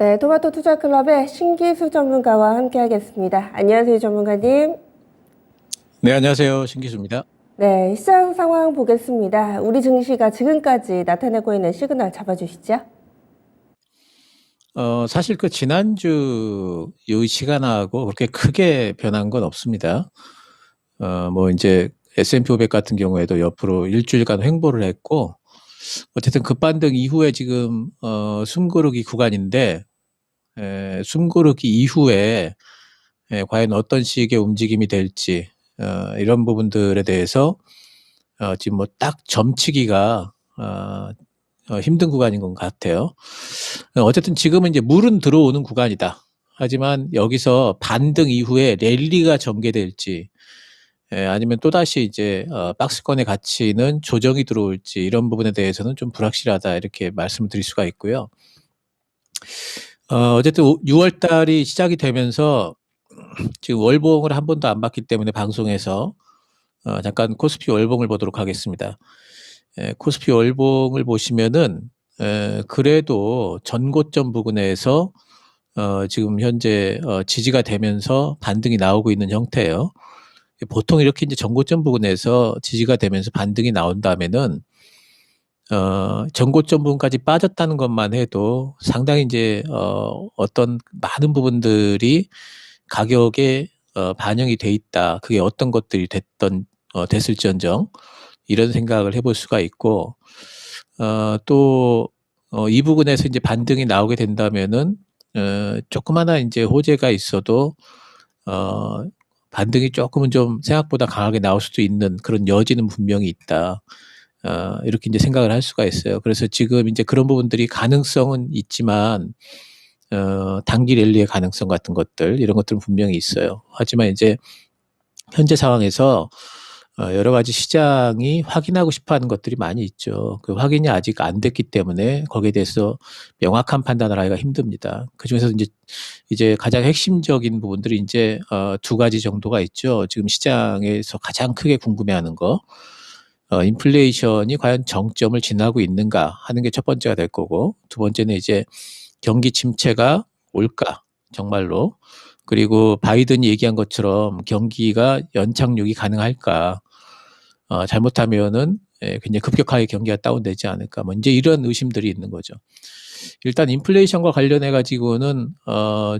네, 토마토 투자클럽의 신기수 전문가와 함께하겠습니다. 안녕하세요, 전문가님. 네, 안녕하세요. 신기수입니다. 네, 시장 상황 보겠습니다. 우리 증시가 지금까지 나타내고 있는 시그널 잡아주시죠. 사실 그 지난주 이 시간하고 그렇게 크게 변한 건 없습니다. 뭐 이제 S&P 500 같은 경우에도 옆으로 일주일간 횡보를 했고, 어쨌든 급반등 이후에 지금 숨고르기 구간인데, 숨고르기 이후에 과연 어떤 식의 움직임이 될지 이런 부분들에 대해서 지금 뭐 딱 점치기가 힘든 구간인 것 같아요. 어쨌든 지금은 이제 물은 들어오는 구간이다. 하지만 여기서 반등 이후에 랠리가 전개될지, 아니면 또다시 이제 박스권의 가치는 조정이 들어올지 이런 부분에 대해서는 좀 불확실하다 이렇게 말씀을 드릴 수가 있고요. 어쨌든 6월 달이 시작이 되면서 지금 월봉을 한 번도 안 봤기 때문에 방송에서 잠깐 코스피 월봉을 보도록 하겠습니다. 코스피 월봉을 보시면은 그래도 전고점 부근에서 지금 현재 지지가 되면서 반등이 나오고 있는 형태예요. 보통 이렇게 이제 전고점 부근에서 지지가 되면서 반등이 나온다면은 전고점 부분까지 빠졌다는 것만 해도 상당히 이제 어떤 많은 부분들이 가격에 반영이 돼 있다. 그게 어떤 것들이 됐을지언정 이런 생각을 해볼 수가 있고, 또 이 부분에서 이제 반등이 나오게 된다면은 조그마나 이제 호재가 있어도 반등이 조금은 좀 생각보다 강하게 나올 수도 있는 그런 여지는 분명히 있다. 이렇게 이제 생각을 할 수가 있어요. 그래서 지금 이제 그런 부분들이 가능성은 있지만 단기 랠리의 가능성 같은 것들 이런 것들은 분명히 있어요. 하지만 이제 현재 상황에서 여러 가지 시장이 확인하고 싶어 하는 것들이 많이 있죠. 그 확인이 아직 안 됐기 때문에 거기에 대해서 명확한 판단을 하기가 힘듭니다. 그중에서 이제 가장 핵심적인 부분들이 이제 두 가지 정도가 있죠. 지금 시장에서 가장 크게 궁금해하는 거. 인플레이션이 과연 정점을 지나고 있는가 하는 게 첫 번째가 될 거고, 두 번째는 이제 경기 침체가 올까, 정말로. 그리고 바이든이 얘기한 것처럼 경기가 연착륙이 가능할까. 잘못하면은 굉장히 급격하게 경기가 다운되지 않을까. 뭐 이제 이런 의심들이 있는 거죠. 일단 인플레이션과 관련해 가지고는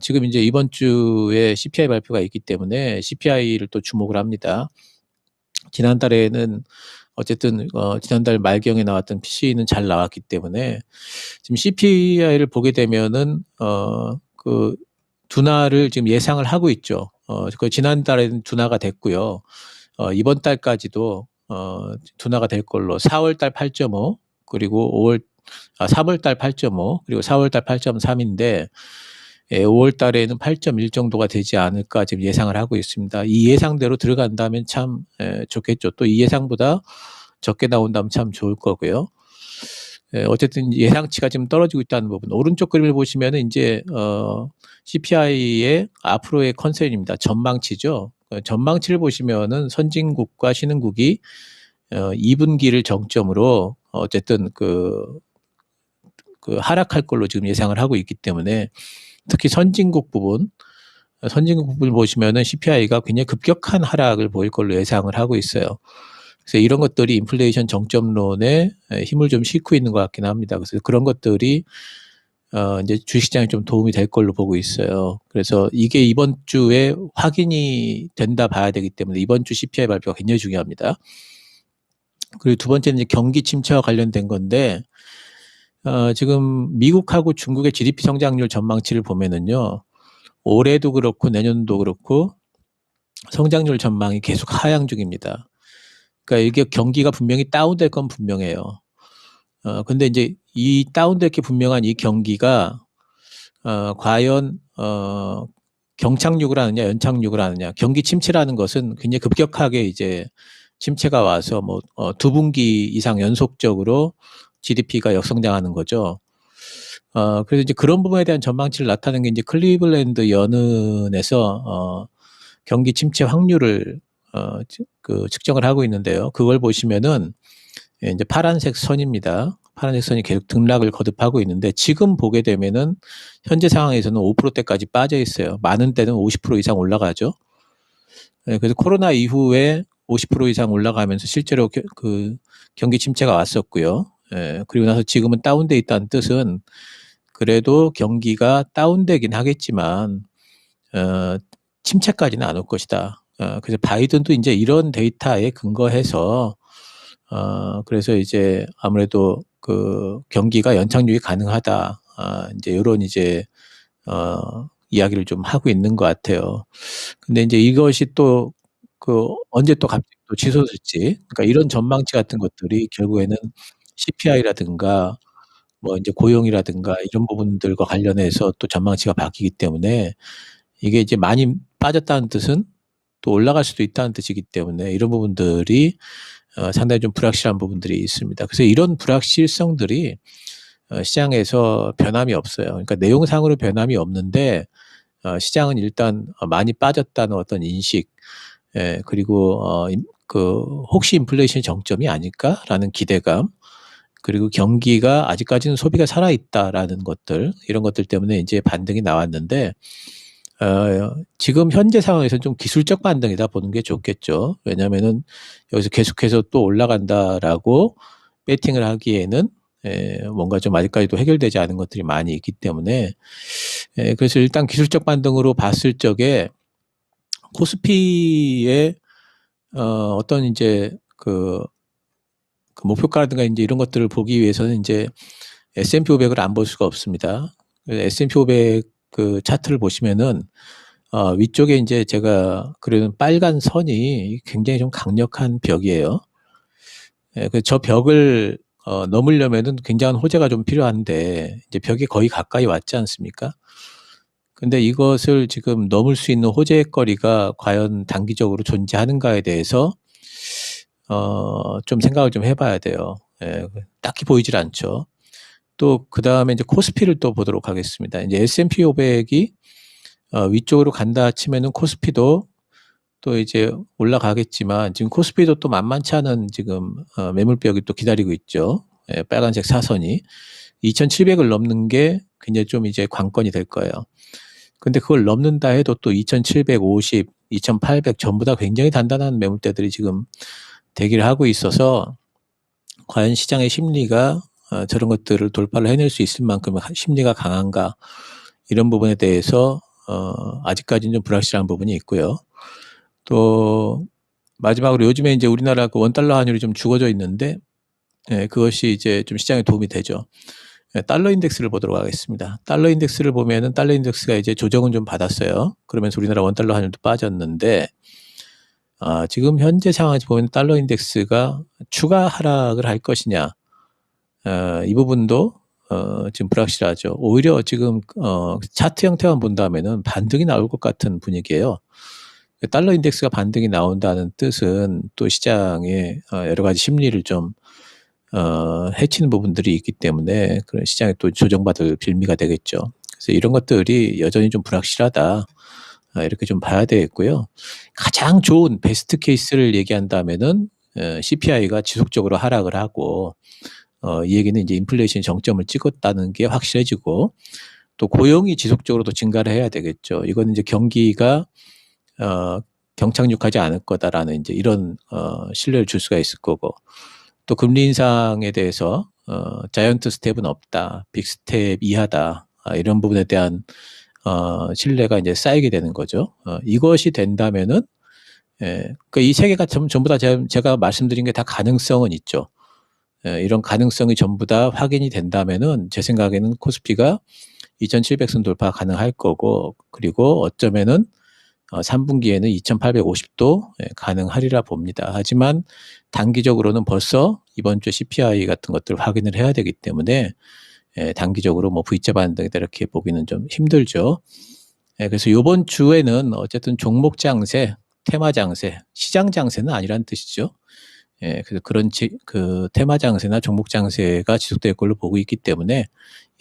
지금 이제 이번 주에 CPI 발표가 있기 때문에 CPI를 또 주목을 합니다. 지난달에는 어쨌든 지난달 말경에 나왔던 PC는 잘 나왔기 때문에 지금 CPI를 보게 되면은 그 둔화를 지금 예상을 하고 있죠. 그 지난달에는 둔화가 됐고요. 이번 달까지도 둔화가 될 걸로 4월 달 8.5 그리고 3월 달 8.5 그리고 4월 달 8.3인데 5월 달에는 8.1 정도가 되지 않을까 지금 예상을 하고 있습니다. 이 예상대로 들어간다면 참 좋겠죠. 또 이 예상보다 적게 나온다면 참 좋을 거고요. 어쨌든 예상치가 지금 떨어지고 있다는 부분. 오른쪽 그림을 보시면은 이제 CPI의 앞으로의 컨센입니다. 전망치죠. 전망치를 보시면은 선진국과 신흥국이 2분기를 정점으로 어쨌든 그 하락할 걸로 지금 예상을 하고 있기 때문에 특히 선진국 부분을 보시면은 CPI가 굉장히 급격한 하락을 보일 걸로 예상을 하고 있어요. 그래서 이런 것들이 인플레이션 정점론에 힘을 좀 싣고 있는 것 같긴 합니다. 그래서 그런 것들이 이제 주식시장에 좀 도움이 될 걸로 보고 있어요. 그래서 이게 이번 주에 확인이 된다 봐야 되기 때문에 이번 주 CPI 발표가 굉장히 중요합니다. 그리고 두 번째는 이제 경기 침체와 관련된 건데, 지금 미국하고 중국의 GDP 성장률 전망치를 보면은요, 올해도 그렇고 내년도 그렇고 성장률 전망이 계속 하향 중입니다. 그러니까 이게 경기가 분명히 다운될 건 분명해요. 근데 이제 이 다운될 게 분명한 이 경기가 과연 경착륙을 하느냐 연착륙을 하느냐. 경기 침체라는 것은 굉장히 급격하게 이제 침체가 와서 뭐 2분기 이상 연속적으로 GDP가 역성장하는 거죠. 그래서 이제 그런 부분에 대한 전망치를 나타낸 게 이제 클리블랜드 연은에서 경기 침체 확률을 측정을 하고 있는데요. 그걸 보시면은 예, 이제 파란색 선입니다. 파란색 선이 계속 등락을 거듭하고 있는데 지금 보게 되면은 현재 상황에서는 5%대까지 빠져 있어요. 많은 때는 50% 이상 올라가죠. 예, 그래서 코로나 이후에 50% 이상 올라가면서 실제로 그 경기 침체가 왔었고요. 예, 그리고 나서 지금은 다운돼 있다는 뜻은 그래도 경기가 다운되긴 하겠지만 침체까지는 안 올 것이다. 그래서 바이든도 이제 이런 데이터에 근거해서 그래서 이제 아무래도 그 경기가 연착륙이 가능하다. 이제 요런 이제 이야기를 좀 하고 있는 것 같아요. 근데 이제 이것이 또 그 언제 또 갑자기 또 치솟을지, 그러니까 이런 전망치 같은 것들이 결국에는 CPI라든가 뭐 이제 고용이라든가 이런 부분들과 관련해서 또 전망치가 바뀌기 때문에 이게 이제 많이 빠졌다는 뜻은 또 올라갈 수도 있다는 뜻이기 때문에 이런 부분들이 상당히 좀 불확실한 부분들이 있습니다. 그래서 이런 불확실성들이 시장에서 변함이 없어요. 그러니까 내용상으로 변함이 없는데 시장은 일단 많이 빠졌다는 어떤 인식, 예, 그리고 그 혹시 인플레이션 정점이 아닐까라는 기대감, 그리고 경기가 아직까지는 소비가 살아있다라는 것들, 이런 것들 때문에 이제 반등이 나왔는데 지금 현재 상황에서 좀 기술적 반등이다 보는 게 좋겠죠. 왜냐하면은 여기서 계속해서 또 올라간다라고 배팅을 하기에는 뭔가 좀 아직까지도 해결되지 않은 것들이 많이 있기 때문에 그래서 일단 기술적 반등으로 봤을 적에 코스피의 어떤 이제 그 목표가라든가 이제 이런 것들을 보기 위해서는 이제 S&P 500을 안 볼 수가 없습니다. S&P 500 그 차트를 보시면은 위쪽에 이제 제가 그리는 빨간 선이 굉장히 좀 강력한 벽이에요. 예, 저 벽을 넘으려면은 굉장한 호재가 좀 필요한데 이제 벽이 거의 가까이 왔지 않습니까? 근데 이것을 지금 넘을 수 있는 호재거리가 과연 단기적으로 존재하는가에 대해서 좀 생각을 좀 해봐야 돼요. 예, 딱히 보이질 않죠. 또 그다음에 이제 코스피를 또 보도록 하겠습니다. 이제 S&P 500이 위쪽으로 간다 치면은 코스피도 또 이제 올라가겠지만 지금 코스피도 또 만만치 않은 지금 매물벽이 또 기다리고 있죠. 예, 빨간색 사선이 2,700을 넘는 게 굉장히 좀 이제 관건이 될 거예요. 근데 그걸 넘는다 해도 또 2,750, 2,800 전부 다 굉장히 단단한 매물대들이 지금 대기를 하고 있어서 과연 시장의 심리가 저런 것들을 돌파를 해낼 수 있을 만큼 심리가 강한가, 이런 부분에 대해서 아직까지는 좀 불확실한 부분이 있고요. 또 마지막으로 요즘에 이제 우리나라 그 원달러 환율이 좀 죽어져 있는데 그것이 이제 좀 시장에 도움이 되죠. 달러 인덱스를 보도록 하겠습니다. 달러 인덱스를 보면은 달러 인덱스가 이제 조정은 좀 받았어요. 그러면서 우리나라 원달러 환율도 빠졌는데 지금 현재 상황에서 보면 달러 인덱스가 추가 하락을 할 것이냐, 이 부분도 지금 불확실하죠. 오히려 지금 차트 형태만 본다면은 반등이 나올 것 같은 분위기예요. 달러 인덱스가 반등이 나온다는 뜻은 또 시장에 여러 가지 심리를 좀 해치는 부분들이 있기 때문에 그런 시장에 또 조정받을 빌미가 되겠죠. 그래서 이런 것들이 여전히 좀 불확실하다, 이렇게 좀 봐야 되겠고요. 가장 좋은 베스트 케이스를 얘기한다면은 CPI가 지속적으로 하락을 하고 이 얘기는 이제 인플레이션 정점을 찍었다는 게 확실해지고 또 고용이 지속적으로 또 증가를 해야 되겠죠. 이거는 이제 경기가 경착륙하지 않을 거다라는 이제 이런 신뢰를 줄 수가 있을 거고, 또 금리 인상에 대해서 자이언트 스텝은 없다, 빅 스텝 이하다, 이런 부분에 대한 신뢰가 이제 쌓이게 되는 거죠. 이것이 된다면은 그러니까 이 세 개가 전부 다 제가 말씀드린 게 다 가능성은 있죠. 이런 가능성이 전부 다 확인이 된다면은 제 생각에는 코스피가 2,700선 돌파 가능할 거고, 그리고 어쩌면은 3분기에는 2,850도 가능하리라 봅니다. 하지만 단기적으로는 벌써 이번 주 CPI 같은 것들을 확인을 해야 되기 때문에 단기적으로 뭐 V자 반등이다 이렇게 보기는 좀 힘들죠. 그래서 이번 주에는 어쨌든 종목 장세, 테마 장세, 시장 장세는 아니란 뜻이죠. 그래서 그런 그 테마 장세나 종목 장세가 지속될 걸로 보고 있기 때문에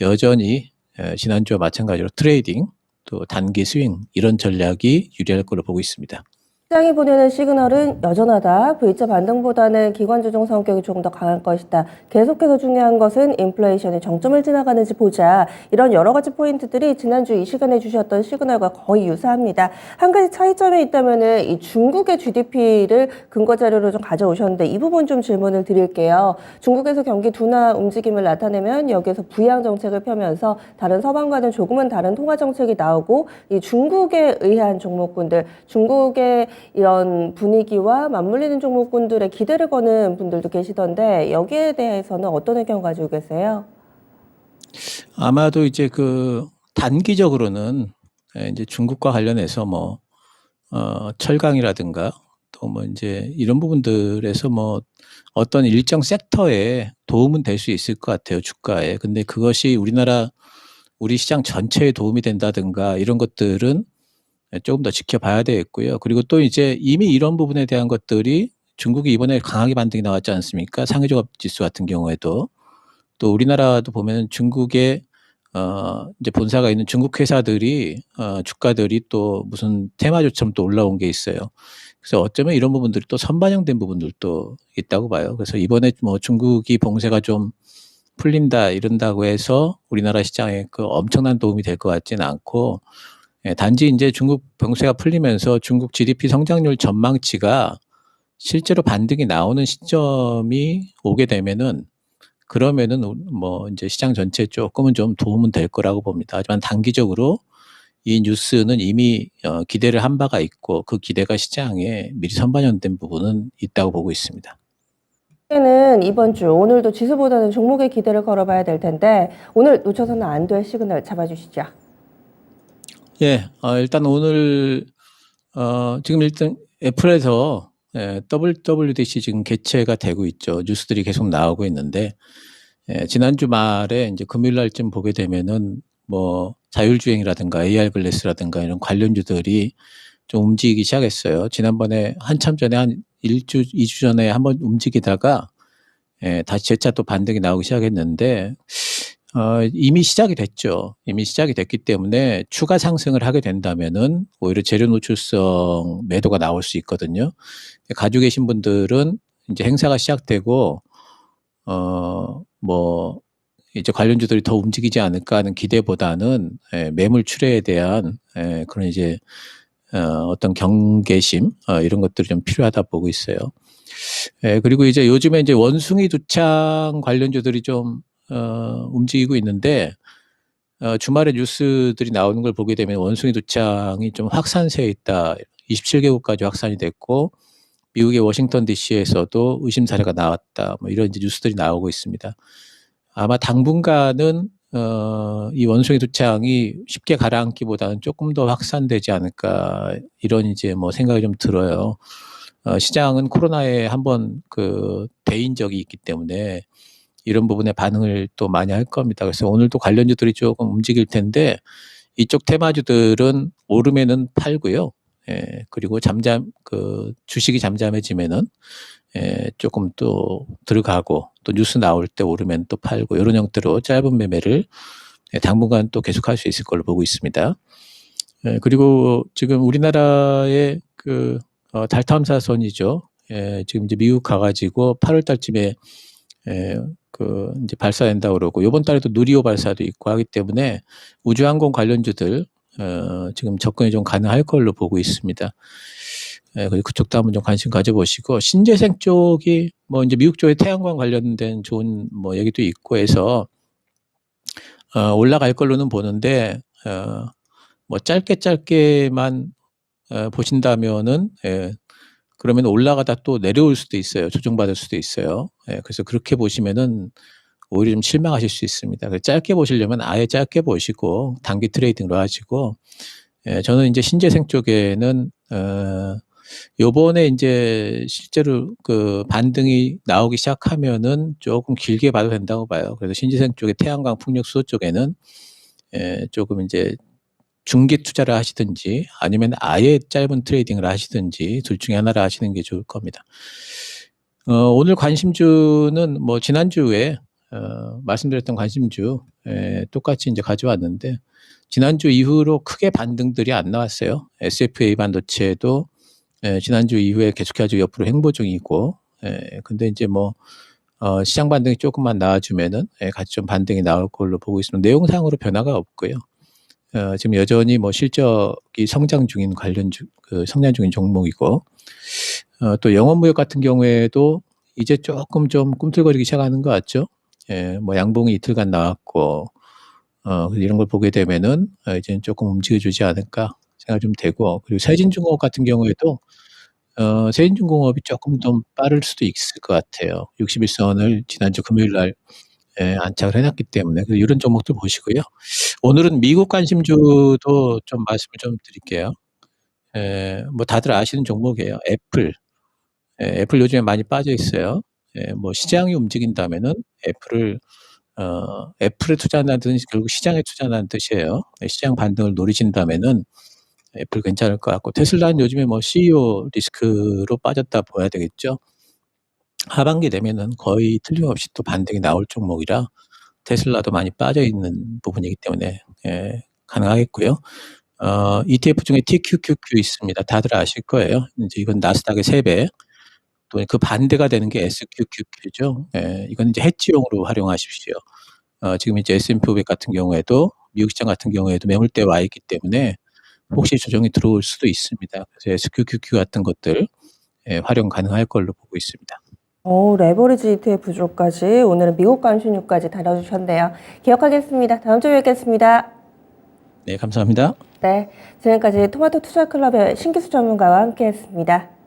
여전히 지난주와 마찬가지로 트레이딩, 또 단기 스윙, 이런 전략이 유리할 걸로 보고 있습니다. 시장이 보내는 시그널은 여전하다. V자 반등보다는 기관 조정 성격이 조금 더 강할 것이다. 계속해서 중요한 것은 인플레이션이 정점을 지나가는지 보자. 이런 여러 가지 포인트들이 지난주 이 시간에 주셨던 시그널과 거의 유사합니다. 한 가지 차이점이 있다면은 이 중국의 GDP를 근거 자료로 좀 가져오셨는데 이 부분 좀 질문을 드릴게요. 중국에서 경기 둔화 움직임을 나타내면 여기에서 부양 정책을 펴면서 다른 서방과는 조금은 다른 통화 정책이 나오고 이 중국에 의한 종목군들, 중국의 이런 분위기와 맞물리는 종목군들의 기대를 거는 분들도 계시던데 여기에 대해서는 어떤 의견 가지고 계세요? 아마도 이제 그 단기적으로는 이제 중국과 관련해서 뭐 철강이라든가 또 뭐 이제 이런 부분들에서 뭐 어떤 일정 섹터에 도움은 될 수 있을 것 같아요, 주가에. 근데 그것이 우리 시장 전체에 도움이 된다든가 이런 것들은 조금 더 지켜봐야 되겠고요. 그리고 또 이제 이미 이런 부분에 대한 것들이 중국이 이번에 강하게 반등이 나왔지 않습니까? 상해종합 지수 같은 경우에도. 또 우리나라도 보면은 중국에 이제 본사가 있는 중국 회사들이 주가들이 또 무슨 테마주처럼 또 올라온 게 있어요. 그래서 어쩌면 이런 부분들이 또 선반영된 부분들도 있다고 봐요. 그래서 이번에 뭐 중국이 봉쇄가 좀 풀린다 이런다고 해서 우리나라 시장에 그 엄청난 도움이 될 것 같지는 않고, 단지 이제 중국 봉쇄가 풀리면서 중국 GDP 성장률 전망치가 실제로 반등이 나오는 시점이 오게 되면은 그러면은 뭐 이제 시장 전체에 조금은 좀 도움은 될 거라고 봅니다. 하지만 단기적으로 이 뉴스는 이미 기대를 한 바가 있고 그 기대가 시장에 미리 선반영된 부분은 있다고 보고 있습니다. 는 이번 주 오늘도 지수보다는 종목의 기대를 걸어봐야 될 텐데 오늘 놓쳐서는 안 될 시그널 잡아주시죠. 예, 일단 오늘 지금 일단 애플에서 WWDC 지금 개최가 되고 있죠. 뉴스들이 계속 나오고 있는데, 지난주 말에 이제 금요일 날쯤 보게 되면은 뭐 자율주행이라든가 AR 글래스라든가 이런 관련주들이 좀 움직이기 시작했어요. 지난번에 한참 전에 한 2주 전에 한번 움직이다가 다시 재차 또 반등이 나오기 시작했는데, 이미 시작이 됐죠. 이미 시작이 됐기 때문에 추가 상승을 하게 된다면은 오히려 재료 노출성 매도가 나올 수 있거든요. 가지고 계신 분들은 이제 행사가 시작되고, 뭐, 이제 관련주들이 더 움직이지 않을까 하는 기대보다는 매물 출회에 대한 그런 이제 어떤 경계심 이런 것들이 좀 필요하다 보고 있어요. 그리고 이제 요즘에 이제 원숭이 두창 관련주들이 좀 움직이고 있는데, 주말에 뉴스들이 나오는 걸 보게 되면 원숭이 두창이 좀 확산세에 있다. 27개국까지 확산이 됐고 미국의 워싱턴 DC에서도 의심 사례가 나왔다. 뭐 이런 이제 뉴스들이 나오고 있습니다. 아마 당분간은 이 원숭이 두창이 쉽게 가라앉기보다는 조금 더 확산되지 않을까 이런 이제 뭐 생각이 좀 들어요. 시장은 코로나에 한번 그 대인 적이 있기 때문에 이런 부분에 반응을 또 많이 할 겁니다. 그래서 오늘도 관련주들이 조금 움직일 텐데 이쪽 테마주들은 오르면은 팔고요. 그리고 주식이 잠잠해지면은 조금 또 들어가고 또 뉴스 나올 때 오르면 또 팔고 이런 형태로 짧은 매매를 당분간 또 계속할 수 있을 걸로 보고 있습니다. 그리고 지금 우리나라의 그 달 탐사선이죠. 지금 이제 미국 가가지고 8월 달쯤에 그 이제 발사된다 그러고 이번 달에도 누리호 발사도 있고 하기 때문에 우주항공 관련주들 지금 접근이 좀 가능할 걸로 보고 있습니다. 그리고 그쪽도 한번 좀 관심 가져보시고 신재생 쪽이 뭐 이제 미국 쪽에 태양광 관련된 좋은 뭐 얘기도 있고 해서 올라갈 걸로는 보는데 뭐 짧게만 보신다면은 그러면 올라가다 또 내려올 수도 있어요. 조정받을 수도 있어요. 그래서 그렇게 보시면은 오히려 좀 실망하실 수 있습니다. 짧게 보시려면 아예 짧게 보시고 단기 트레이딩으로 하시고, 저는 이제 신재생 쪽에는 요번에 이제 실제로 그 반등이 나오기 시작하면은 조금 길게 봐도 된다고 봐요. 그래서 신재생 쪽에 태양광 풍력 수소 쪽에는 조금 이제 중기 투자를 하시든지 아니면 아예 짧은 트레이딩을 하시든지 둘 중에 하나를 하시는 게 좋을 겁니다. 오늘 관심주는 뭐 지난주에 말씀드렸던 관심주 똑같이 이제 가져왔는데 지난주 이후로 크게 반등들이 안 나왔어요. SFA 반도체도 지난주 이후에 계속해서 옆으로 횡보 중이고, 근데 이제 뭐 시장 반등이 조금만 나와주면은 같이 좀 반등이 나올 걸로 보고 있습니다. 내용상으로 변화가 없고요. 지금 여전히 뭐 실적이 성장 중인 성장 중인 종목이고, 또 영업무역 같은 경우에도 이제 조금 좀 꿈틀거리기 시작하는 것 같죠. 뭐 양봉이 이틀간 나왔고, 이런 걸 보게 되면은 이제는 조금 움직여주지 않을까 생각 좀 되고, 그리고 세진중공업 같은 경우에도 세진중공업이 조금 더 빠를 수도 있을 것 같아요. 61선을 지난주 금요일 날 안착을 해놨기 때문에 이런 종목들 보시고요. 오늘은 미국 관심주도 좀 말씀을 좀 드릴게요. 뭐 다들 아시는 종목이에요. 애플. 애플 요즘에 많이 빠져 있어요. 뭐 시장이 움직인다면은 애플에 투자한다는 뜻은 결국 시장에 투자한다는 뜻이에요. 시장 반등을 노리신다면은 애플 괜찮을 것 같고, 테슬라는 요즘에 뭐 CEO 리스크로 빠졌다 봐야 되겠죠. 하반기 되면은 거의 틀림없이 또 반등이 나올 종목이라 테슬라도 많이 빠져 있는 부분이기 때문에 가능하겠고요. ETF 중에 TQQQ 있습니다. 다들 아실 거예요. 이제 이건 나스닥의 3배. 또 그 반대가 되는 게 SQQQ죠. 이건 이제 해지용으로 활용하십시오. 지금 이제 S&P 500 같은 경우에도 미국 시장 같은 경우에도 매물대에 와 있기 때문에 혹시 조정이 들어올 수도 있습니다. 그래서 SQQQ 같은 것들 활용 가능할 걸로 보고 있습니다. 레버리지 ETF 주까지 오늘은 미국 관심주까지 다뤄주셨네요. 기억하겠습니다. 다음 주에 뵙겠습니다. 네, 감사합니다. 네, 지금까지 토마토 투자클럽의 신기수 전문가와 함께했습니다.